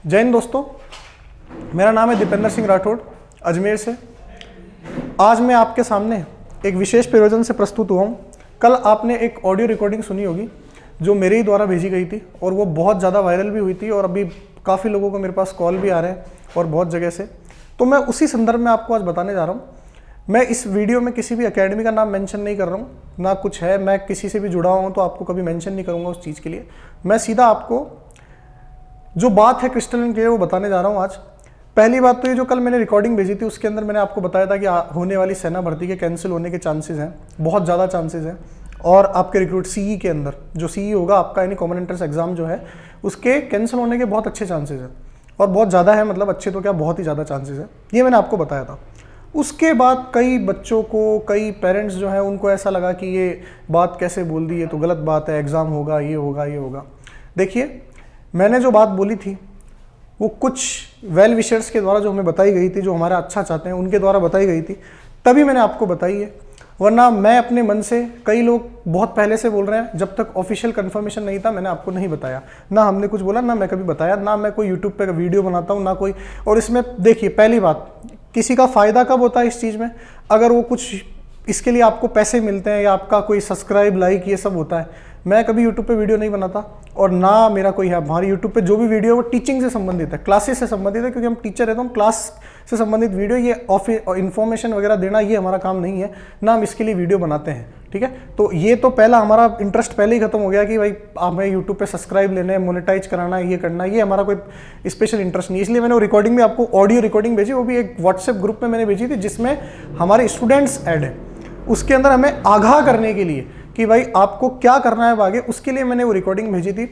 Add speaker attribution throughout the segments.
Speaker 1: जय हिंद दोस्तों, मेरा नाम है दीपेंद्र सिंह राठौड़ अजमेर से। आज मैं आपके सामने एक विशेष प्रयोजन से प्रस्तुत हुआ हूँ। कल आपने एक ऑडियो रिकॉर्डिंग सुनी होगी जो मेरे ही द्वारा भेजी गई थी और वो बहुत ज़्यादा वायरल भी हुई थी और अभी काफ़ी लोगों को मेरे पास कॉल भी आ रहे हैं और बहुत जगह से। तो मैं उसी संदर्भ में आपको आज बताने जा रहा हूँ। मैं इस वीडियो में किसी भी एकेडमी का नाम मेंशन नहीं कर रहा हूँ, ना कुछ है, मैं किसी से भी जुड़ा हूँ तो आपको कभी मेंशन नहीं करूँगा उस चीज़ के लिए। मैं सीधा आपको जो बात है क्रिस्टल एंड क्लियर वो बताने जा रहा हूँ आज। पहली बात तो ये जो कल मैंने रिकॉर्डिंग भेजी थी उसके अंदर मैंने आपको बताया था कि होने वाली सेना भर्ती के कैंसिल होने के चांसेस हैं, बहुत ज़्यादा चांसेस हैं। और आपके रिक्रूट सीई के अंदर जो सीई होगा आपका यानी कॉमन एंट्रेंस एग्जाम जो है उसके कैंसिल होने के बहुत अच्छे चांसेस हैं और बहुत ज़्यादा है, मतलब अच्छे तो क्या बहुत ही ज़्यादा चांसेस है, ये मैंने आपको बताया था। उसके बाद कई बच्चों को, कई पेरेंट्स जो है उनको ऐसा लगा कि ये बात कैसे बोल दी, ये तो गलत बात है, एग्ज़ाम होगा, ये होगा, ये होगा। देखिए, मैंने जो बात बोली थी वो कुछ वेल विशर्स के द्वारा जो हमें बताई गई थी, जो हमारा अच्छा चाहते हैं उनके द्वारा बताई गई थी, तभी मैंने आपको बताई है। वरना मैं अपने मन से, कई लोग बहुत पहले से बोल रहे हैं, जब तक ऑफिशियल कंफर्मेशन नहीं था मैंने आपको नहीं बताया, ना हमने कुछ बोला, ना मैं कभी बताया, ना मैं कोई यूट्यूब पे वीडियो बनाता हूँ, ना कोई। और इसमें देखिए, पहली बात, किसी का फ़ायदा कब होता है इस चीज़ में, अगर वो कुछ इसके लिए आपको पैसे मिलते हैं या आपका कोई सब्सक्राइब, लाइक, ये सब होता है। मैं कभी यूट्यूब पे वीडियो नहीं बनाता और ना मेरा कोई है। हमारी यूट्यूब पे जो भी वीडियो है वो टीचिंग से संबंधित है, क्लासेस से संबंधित है, क्योंकि हम टीचर है तो हम क्लास से संबंधित वीडियो, ये इन्फॉर्मेशन वगैरह देना ये हमारा काम नहीं है, ना हम इसके लिए वीडियो बनाते हैं। ठीक है, तो ये तो पहला हमारा इंटरेस्ट पहले ही खत्म हो गया कि भाई हमें यूट्यूब पे सब्सक्राइब लेने हैं, मोनेटाइज कराना है, ये करना है, ये हमारा कोई स्पेशल इंटरेस्ट नहीं है। इसलिए मैंने वो रिकॉर्डिंग में आपको ऑडियो रिकॉर्डिंग भेजी, वो भी एक व्हाट्सएप ग्रुप में मैंने भेजी थी जिसमें हमारे स्टूडेंट्स ऐड हैं। उसके अंदर हमें आगाह करने के लिए कि भाई आपको क्या करना है आगे, उसके लिए मैंने वो रिकॉर्डिंग भेजी थी।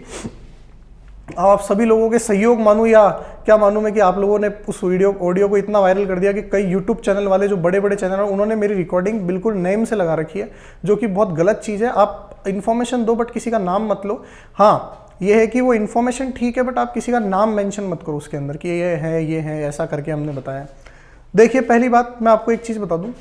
Speaker 1: आप सभी लोगों के सहयोग मानूं या क्या मानूं मैं कि आप लोगों ने उस ऑडियो को इतना वायरल कर दिया कि कई यूट्यूब चैनल वाले, जो बड़े बड़े चैनल हैं, उन्होंने मेरी रिकॉर्डिंग बिल्कुल नेम से लगा रखी है, जो कि बहुत गलत चीज़ है। आप इन्फॉर्मेशन दो बट किसी का नाम मत लो। हाँ, ये है कि वो इन्फॉर्मेशन ठीक है बट आप किसी का नाम मेंशन मत करो उसके अंदर कि ये है, ऐसा करके हमने बताया। देखिए, पहली बात मैं आपको एक चीज़ बता दूँ,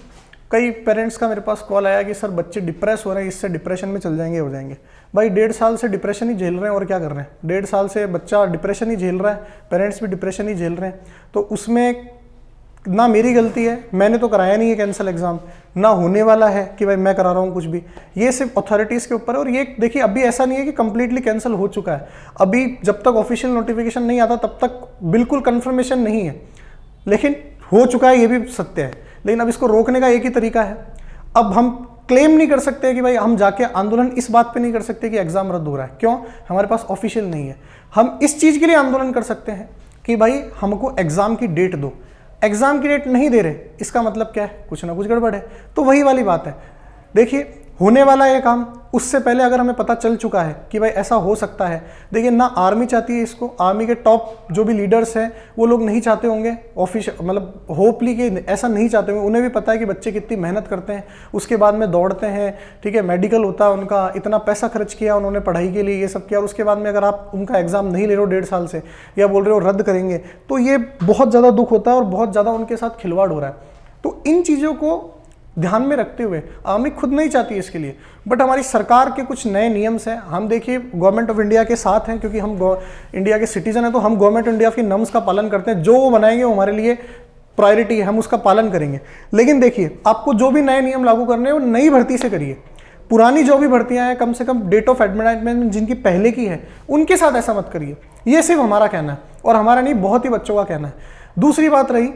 Speaker 1: कई पेरेंट्स का मेरे पास कॉल आया कि सर बच्चे डिप्रेस हो रहे हैं, इससे डिप्रेशन में चल जाएंगे, हो जाएंगे। भाई 1.5 साल से डिप्रेशन ही झेल रहे हैं और क्या कर रहे हैं? 1.5 साल से बच्चा डिप्रेशन ही झेल रहा है, पेरेंट्स भी डिप्रेशन ही झेल रहे हैं, तो उसमें ना मेरी गलती है, मैंने तो कराया नहीं है कैंसिल एग्जाम, ना होने वाला है कि भाई मैं करा रहा हूँ कुछ भी। ये सिर्फ अथॉरिटीज़ के ऊपर है। और ये देखिए, अभी ऐसा नहीं है कि कंप्लीटली कैंसिल हो चुका है, अभी जब तक ऑफिशियल नोटिफिकेशन नहीं आता तब तक बिल्कुल कंफर्मेशन नहीं है, लेकिन हो चुका है, ये भी सत्य है। लेकिन अब इसको रोकने का एक ही तरीका है। अब हम क्लेम नहीं कर सकते कि भाई हम जाके आंदोलन इस बात पे नहीं कर सकते कि एग्जाम रद्द हो रहा है, क्यों? हमारे पास ऑफिशियल नहीं है। हम इस चीज़ के लिए आंदोलन कर सकते हैं कि भाई हमको एग्जाम की डेट दो। एग्जाम की डेट नहीं दे रहे, इसका मतलब क्या है? कुछ ना कुछ गड़बड़ है। तो वही वाली बात है। देखिए, होने वाला है काम, उससे पहले अगर हमें पता चल चुका है कि भाई ऐसा हो सकता है। देखिए, ना आर्मी चाहती है इसको, आर्मी के टॉप जो भी लीडर्स हैं वो लोग नहीं चाहते होंगे, ऑफिशियल मतलब होपली के ऐसा नहीं चाहते होंगे। उन्हें भी पता है कि बच्चे कितनी मेहनत करते हैं, उसके बाद में दौड़ते हैं, ठीक है, मेडिकल होता है उनका, इतना पैसा खर्च किया उन्होंने पढ़ाई के लिए, ये सब किया, और उसके बाद में अगर आप उनका एग्जाम नहीं ले रहे हो 1.5 साल से या बोल रहे हो रद्द करेंगे, तो ये बहुत ज़्यादा दुख होता है और बहुत ज़्यादा उनके साथ खिलवाड़ हो रहा है। तो इन चीज़ों को ध्यान में रखते हुए, आर्मी खुद नहीं चाहती इसके लिए, बट हमारी सरकार के कुछ नए नियम्स हैं। हम देखिए गवर्नमेंट ऑफ इंडिया के साथ हैं, क्योंकि हम इंडिया के सिटीजन हैं, तो हम गवर्नमेंट ऑफ इंडिया के नॉर्म्स का पालन करते हैं। जो वो बनाएंगे वो हमारे लिए प्रायोरिटी है, हम उसका पालन करेंगे। लेकिन देखिए, आपको जो भी नए नियम लागू करने हैं वो नई भर्ती से करिए। पुरानी जो भी भर्तियां हैं, कम से कम डेट ऑफ एडवर्टाइजमेंट जिनकी पहले की है, उनके साथ ऐसा मत करिए। ये सिर्फ हमारा कहना है, और हमारा नहीं, बहुत ही बच्चों का कहना है। दूसरी बात रही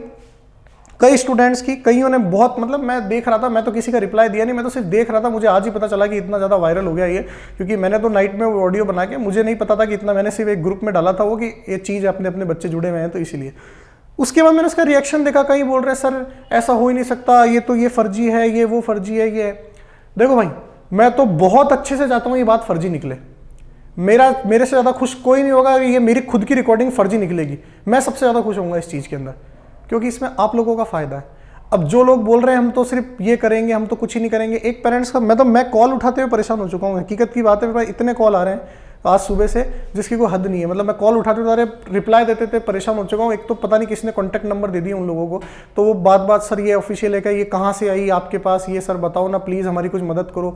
Speaker 1: कई स्टूडेंट्स की, कईयों ने बहुत, मतलब मैं देख रहा था, मैं तो किसी का रिप्लाई दिया नहीं, मैं तो सिर्फ देख रहा था। मुझे आज ही पता चला कि इतना ज़्यादा वायरल हो गया ये, क्योंकि मैंने तो नाइट में वो ऑडियो बना के, मुझे नहीं पता था कि इतना, मैंने सिर्फ एक ग्रुप में डाला था वो कि ये चीज़ अपने अपने बच्चे जुड़े हुए हैं तो इसीलिए। उसके बाद मैंने उसका रिएक्शन देखा, कई बोल रहे हैं सर ऐसा हो ही नहीं सकता, ये तो ये फर्जी है, ये वो फर्जी है, ये। देखो भाई, मैं तो बहुत अच्छे से चाहता हूँ ये बात फर्जी निकले। मेरे से ज़्यादा खुश कोई नहीं होगा, ये मेरी खुद की रिकॉर्डिंग फर्जी निकलेगी, मैं सबसे ज़्यादा खुश होऊंगा इस चीज़ के अंदर, क्योंकि इसमें आप लोगों का फ़ायदा है। अब जो लोग बोल रहे हैं हम तो सिर्फ ये करेंगे, हम तो कुछ ही नहीं करेंगे, एक पेरेंट्स का, मैं कॉल उठाते हुए परेशान हो चुका हूँ। हकीकत की बात है भाई, इतने कॉल आ रहे हैं आज सुबह से जिसकी कोई हद नहीं है। मतलब मैं कॉल उठाते उठाते रिप्लाई देते थे, परेशान हो चुका हूँ। एक तो पता नहीं किसने कॉन्टैक्ट नंबर दे दिए उन लोगों को, तो वो बात सर ये ऑफिशियल है क्या, ये कहाँ से आई आपके पास, ये सर बताओ ना प्लीज़, हमारी कुछ मदद करो।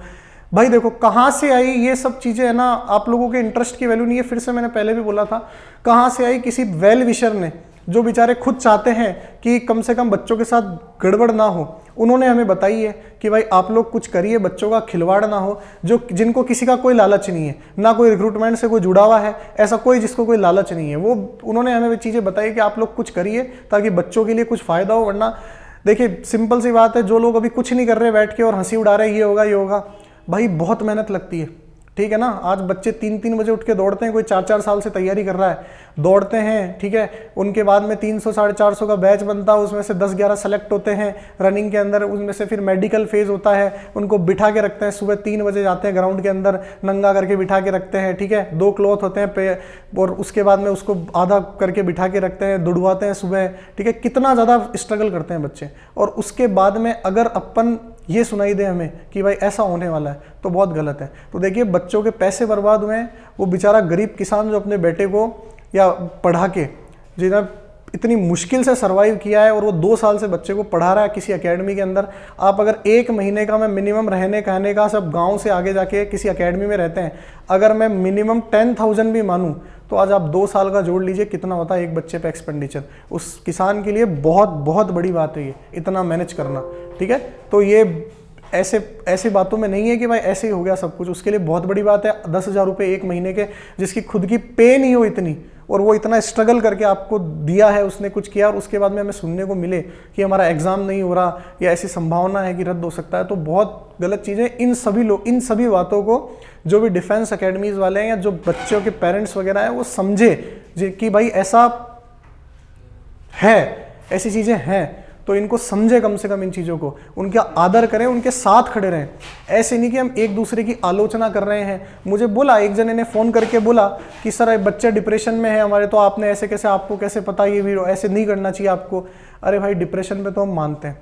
Speaker 1: भाई देखो कहाँ से आई ये सब चीज़ें, है ना, आप लोगों के इंटरेस्ट की वैल्यू नहीं है। फिर से मैंने पहले भी बोला था, कहाँ से आई, किसी वेल विशर ने, जो बेचारे खुद चाहते हैं कि कम से कम बच्चों के साथ गड़बड़ ना हो, उन्होंने हमें बताई है कि भाई आप लोग कुछ करिए, बच्चों का खिलवाड़ ना हो, जो जिनको किसी का कोई लालच नहीं है, ना कोई रिक्रूटमेंट से कोई जुड़ा हुआ है, ऐसा कोई जिसको कोई लालच नहीं है, वो उन्होंने हमें चीज़ें बताई कि आप लोग कुछ करिए ताकि बच्चों के लिए कुछ फ़ायदा हो। वरना देखिए सिंपल सी बात है, जो लोग अभी कुछ नहीं कर रहे बैठ के और हंसी उड़ा रहे ये होगा ये होगा, भाई बहुत मेहनत लगती है, ठीक है ना। आज बच्चे 3-3 बजे उठ के दौड़ते हैं, कोई 4-4 साल से तैयारी कर रहा है, दौड़ते हैं, ठीक है। उनके बाद में 300-450 का बैच बनता है, उसमें से 10-11 सेलेक्ट होते हैं रनिंग के अंदर, उसमें से फिर मेडिकल फेज होता है, उनको बिठा के रखते हैं, सुबह 3 बजे जाते हैं ग्राउंड के अंदर, नंगा करके बिठा के रखते हैं, ठीक है। 2 क्लॉथ होते हैं पे, और उसके बाद में उसको आधा करके बिठा के रखते हैं, दुड़वाते हैं सुबह, ठीक है। कितना ज़्यादा स्ट्रगल करते हैं बच्चे, और उसके बाद में अगर अपन ये सुनाई दे हमें कि भाई ऐसा होने वाला है, तो बहुत गलत है। तो देखिए बच्चों के पैसे बर्बाद हुए हैं, वो बेचारा गरीब किसान जो अपने बेटे को या पढ़ा के, जिन्हें इतनी मुश्किल से सर्वाइव किया है, और वो 2 साल से बच्चे को पढ़ा रहा है किसी एकेडमी के अंदर। आप अगर 1 महीने का मैं मिनिमम रहने कहने का, सब गांव से आगे जाके किसी एकेडमी में रहते हैं, अगर मैं मिनिमम 10,000 भी मानूं, तो आज आप 2 साल का जोड़ लीजिए कितना होता है एक बच्चे पे एक्सपेंडिचर। उस किसान के लिए बहुत बहुत बड़ी बात है ये, इतना मैनेज करना, ठीक है। तो ये ऐसे बातों में नहीं है कि भाई ऐसे ही हो गया सब कुछ, उसके लिए बहुत बड़ी बात है। 10,000 रुपये 1 महीने के, जिसकी खुद की पे नहीं हो इतनी, और वो इतना स्ट्रगल करके आपको दिया है, उसने कुछ किया, और उसके बाद में हमें सुनने को मिले कि हमारा एग्जाम नहीं हो रहा या ऐसी संभावना है कि रद्द हो सकता है, तो बहुत गलत चीज़ें। इन सभी बातों को जो भी डिफेंस अकेडमीज वाले हैं या जो बच्चों के पेरेंट्स वगैरह हैं, वो समझे कि भाई ऐसा है, ऐसी चीज़ें हैं, तो इनको समझे कम से कम इन चीज़ों को, उनका आदर करें, उनके साथ खड़े रहें। ऐसे नहीं कि हम एक दूसरे की आलोचना कर रहे हैं। मुझे बोला एक जने ने फ़ोन करके बोला कि सर बच्चे डिप्रेशन में है हमारे, तो आपने ऐसे कैसे, आपको कैसे पता ये वीडियो, ऐसे नहीं करना चाहिए आपको। अरे भाई डिप्रेशन में तो हम मानते हैं।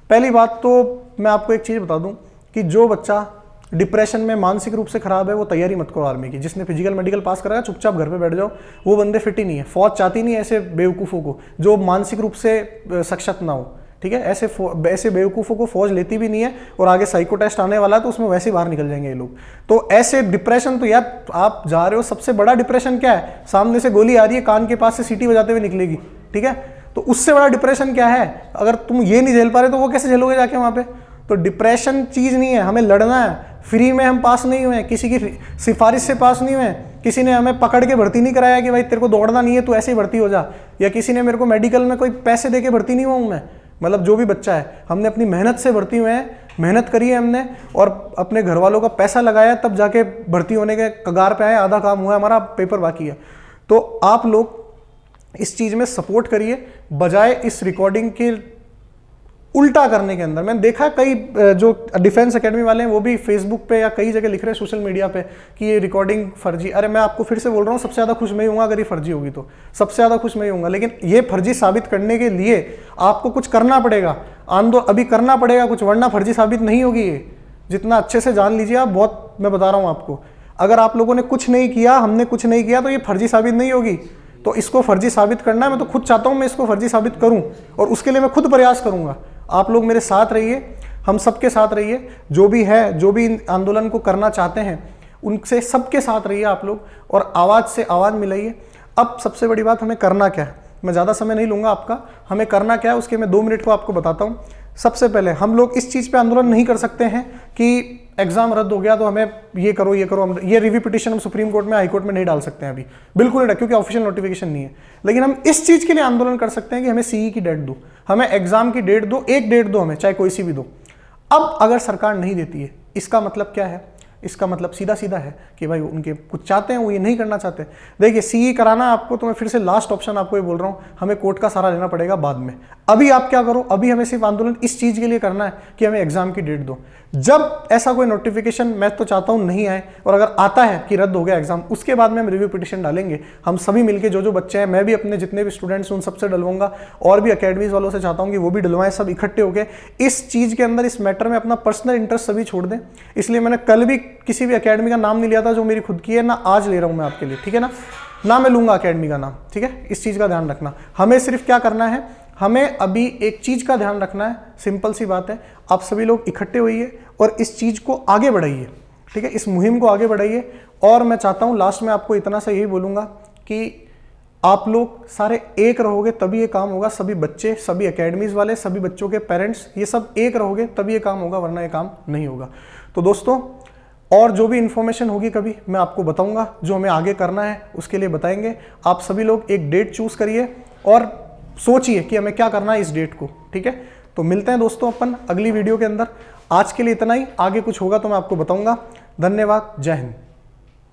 Speaker 1: पहली बात तो मैं आपको एक चीज़ बता दूं कि जो बच्चा डिप्रेशन में मानसिक रूप से खराब है, वो तैयारी मत करो आर्मी की। जिसने फिजिकल मेडिकल पास करा है, चुपचाप घर पे बैठ जाओ, वो बंदे फिट ही नहीं है। फौज चाहती नहीं है ऐसे बेवकूफ़ों को जो मानसिक रूप से सक्षम ना हो, ठीक है। ऐसे बेवकूफ़ों को फौज लेती भी नहीं है, और आगे साइको टेस्ट आने वाला है तो उसमें वैसे ही बाहर निकल जाएंगे ये लोग। तो ऐसे डिप्रेशन, तो यार आप जा रहे हो, सबसे बड़ा डिप्रेशन क्या है, सामने से गोली आ रही है, कान के पास से सीटी बजाते हुए निकलेगी, ठीक है। तो उससे बड़ा डिप्रेशन क्या है? अगर तुम ये नहीं झेल पा रहे तो वो कैसे झेलोगे जाके वहाँ पे? तो डिप्रेशन चीज़ नहीं है, हमें लड़ना है। फ्री में हम पास नहीं हुए, किसी की सिफारिश से पास नहीं हुए, किसी ने हमें पकड़ के भर्ती नहीं कराया कि भाई तेरे को दौड़ना नहीं है तू ऐसे ही भर्ती हो जा, या किसी ने मेरे को मेडिकल में कोई पैसे दे के भर्ती नहीं हुआ हूँ मैं। मतलब जो भी बच्चा है, हमने अपनी मेहनत से भर्ती हुए हैं, मेहनत करी है हमने, और अपने घर वालों का पैसा लगाया, तब जाके भर्ती होने के कगार पे आए, आधा काम हुआ है हमारा, पेपर बाकी है। तो आप लोग इस चीज़ में सपोर्ट करिए, बजाय इस रिकॉर्डिंग के उल्टा करने के अंदर। मैंने देखा कई जो डिफेंस एकेडमी वाले हैं वो भी फेसबुक पे या कई जगह लिख रहे हैं सोशल मीडिया पे कि ये रिकॉर्डिंग फर्जी। अरे मैं आपको फिर से बोल रहा हूँ, सबसे ज़्यादा खुश मैं ही हूँगा अगर ये फर्जी होगी तो, सबसे ज़्यादा खुश मैं ही हूँगा। लेकिन ये फर्जी साबित करने के लिए आपको कुछ करना पड़ेगा, अभी करना पड़ेगा कुछ, वरना फर्जी साबित नहीं होगी ये। जितना अच्छे से जान लीजिए आप, बहुत मैं बता रहा हूँ आपको, अगर आप लोगों ने कुछ नहीं किया, हमने कुछ नहीं किया, तो ये फर्जी साबित नहीं होगी। तो इसको फर्जी साबित करना है, मैं तो खुद चाहता हूँ मैं इसको फर्जी साबित करूँ, और उसके लिए मैं खुद प्रयास करूँगा। आप लोग मेरे साथ रहिए, हम सबके साथ रहिए, जो भी है, जो भी आंदोलन को करना चाहते हैं उनसे सबके साथ रहिए आप लोग, और आवाज़ से आवाज़ मिलाइए। अब सबसे बड़ी बात, हमें करना क्या है, मैं ज़्यादा समय नहीं लूँगा आपका, हमें करना क्या है उसके मैं 2 मिनट को आपको बताता हूँ। सबसे पहले हम लोग इस चीज़ पे आंदोलन नहीं कर सकते हैं कि एग्जाम रद्द हो गया तो हमें ये करो ये करो। ये रिव्यू पिटीशन हम सुप्रीम कोर्ट में, हाई कोर्ट में नहीं डाल सकते हैं अभी, बिल्कुल नहीं, क्योंकि ऑफिशियल नोटिफिकेशन नहीं है। लेकिन हम इस चीज़ के लिए आंदोलन कर सकते हैं कि हमें सीई की डेट दो, हमें एग्जाम की डेट दो, एक डेट दो हमें, चाहे कोई सी भी दो। अब अगर सरकार नहीं देती है, इसका मतलब क्या है? इसका मतलब सीधा सीधा है कि भाई उनके कुछ चाहते हैं, वो ये नहीं करना चाहते। देखिए सीई कराना आपको, तो मैं फिर से लास्ट ऑप्शन आपको ये बोल रहा हूँ, हमें कोर्ट का सहारा लेना पड़ेगा बाद में। अभी आप क्या करो, अभी हमें सिर्फ आंदोलन इस चीज़ के लिए करना है कि हमें एग्जाम की डेट दो। जब ऐसा कोई नोटिफिकेशन, मैं तो चाहता हूँ नहीं आए, और अगर आता है कि रद्द हो गया एग्जाम, उसके बाद में हम रिव्यू पिटीशन डालेंगे। हम सभी मिलके जो बच्चे हैं, मैं भी अपने जितने भी स्टूडेंट्स उन सबसे डलवाऊंगा, और भी अकेडमीज वालों से चाहता हूँ कि वो भी डलवाएं, सब इकट्ठे होकर इस चीज़ के अंदर, इस मैटर में अपना पर्सनल इंटरेस्ट सभी छोड़ दें। इसलिए मैंने कल भी किसी भी अकेडमी का नाम नहीं लिया था जो मेरी खुद की है, ना आज ले रहा हूँ मैं आपके लिए, ठीक है ना मैं लूँगा अकेडमी का नाम, ठीक है। इस चीज़ का ध्यान रखना। हमें सिर्फ क्या करना है, हमें अभी एक चीज़ का ध्यान रखना है, सिंपल सी बात है, आप सभी लोग इकट्ठे होइए और इस चीज़ को आगे बढ़ाइए। ठीक है, इस मुहिम को आगे बढ़ाइए। और मैं चाहता हूँ लास्ट में आपको इतना सा यही बोलूँगा कि आप लोग सारे एक रहोगे तभी ये काम होगा। सभी बच्चे, सभी एकेडमीज वाले, सभी बच्चों के पेरेंट्स, ये सब एक रहोगे तभी ये काम होगा, वरना ये काम नहीं होगा। तो दोस्तों, और जो भी इंफॉर्मेशन होगी कभी मैं आपको बताऊंगा, जो हमें आगे करना है उसके लिए बताएंगे। आप सभी लोग एक डेट चूज करिए और सोचिए कि हमें क्या करना है इस डेट को, ठीक है। तो मिलते हैं दोस्तों अपन अगली वीडियो के अंदर। आज के लिए इतना ही, आगे कुछ होगा तो मैं आपको बताऊंगा। धन्यवाद, जय हिंद।